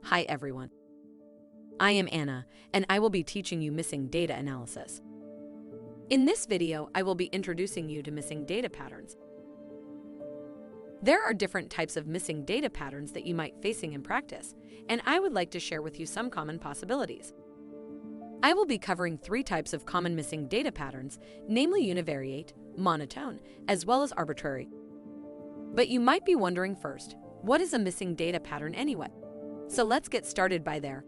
Hi everyone. I am Anna, and I will be teaching you missing data analysis. In this video, I will be introducing you to missing data patterns. There are different types of missing data patterns that you might facing in practice, and I would like to share with you some common possibilities. I will be covering 3 types of common missing data patterns, namely univariate, monotone, as well as arbitrary. But you might be wondering first, what is a missing data pattern anyway? So let's get started by there.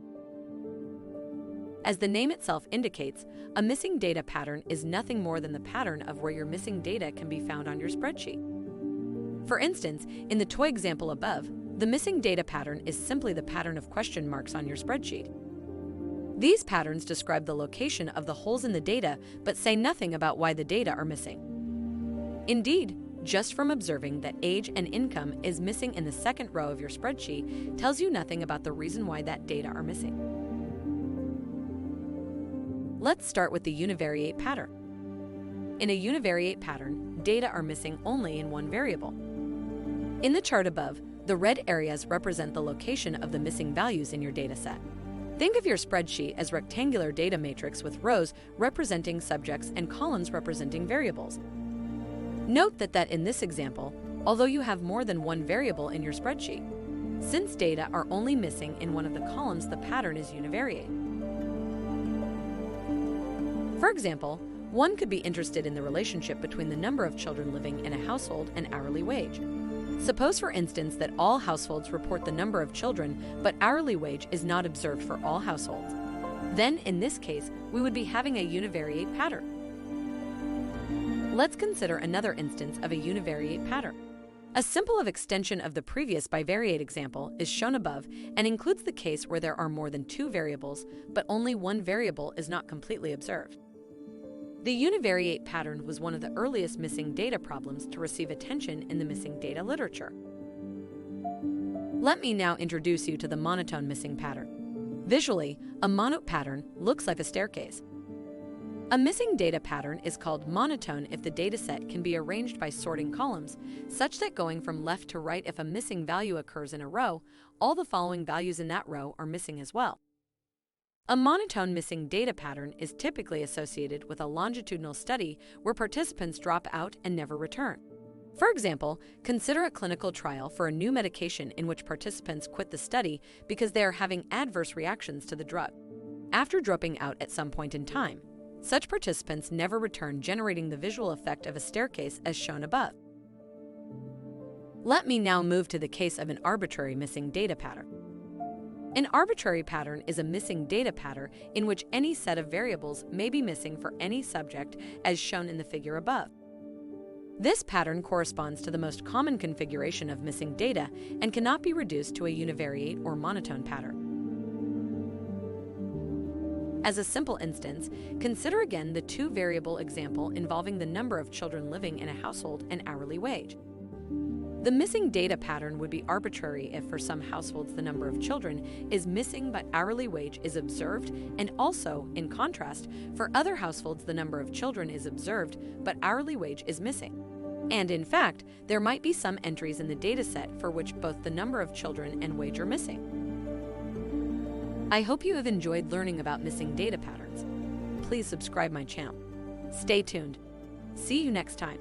As the name itself indicates, a missing data pattern is nothing more than the pattern of where your missing data can be found on your spreadsheet. For instance, in the toy example above, the missing data pattern is simply the pattern of question marks on your spreadsheet. These patterns describe the location of the holes in the data but say nothing about why the data are missing. Indeed, just from observing that age and income is missing in the second row of your spreadsheet tells you nothing about the reason why that data are missing. Let's start with the univariate pattern. In a univariate pattern, data are missing only in one variable. In the chart above, the red areas represent the location of the missing values in your data set. Think of your spreadsheet as rectangular data matrix with rows representing subjects and columns representing variables. Note that in this example, although you have more than one variable in your spreadsheet, since data are only missing in one of the columns, the pattern is univariate. For example, one could be interested in the relationship between the number of children living in a household and hourly wage. Suppose, for instance, that all households report the number of children, but hourly wage is not observed for all households. Then, in this case, we would be having a univariate pattern. Let's consider another instance of a univariate pattern. A simple extension of the previous bivariate example is shown above and includes the case where there are more than 2 variables, but only one variable is not completely observed. The univariate pattern was one of the earliest missing data problems to receive attention in the missing data literature. Let me now introduce you to the monotone missing pattern. Visually, a monotone pattern looks like a staircase. A missing data pattern is called monotone if the dataset can be arranged by sorting columns, such that going from left to right, if a missing value occurs in a row, all the following values in that row are missing as well. A monotone missing data pattern is typically associated with a longitudinal study where participants drop out and never return. For example, consider a clinical trial for a new medication in which participants quit the study because they are having adverse reactions to the drug. After dropping out at some point in time, such participants never return, generating the visual effect of a staircase as shown above. Let me now move to the case of an arbitrary missing data pattern. An arbitrary pattern is a missing data pattern in which any set of variables may be missing for any subject as shown in the figure above. This pattern corresponds to the most common configuration of missing data and cannot be reduced to a univariate or monotone pattern. As a simple instance, consider again the 2-variable example involving the number of children living in a household and hourly wage. The missing data pattern would be arbitrary if for some households the number of children is missing but hourly wage is observed, and also, in contrast, for other households the number of children is observed but hourly wage is missing. And in fact, there might be some entries in the dataset for which both the number of children and wage are missing. I hope you have enjoyed learning about missing data patterns. Please subscribe my channel. Stay tuned. See you next time.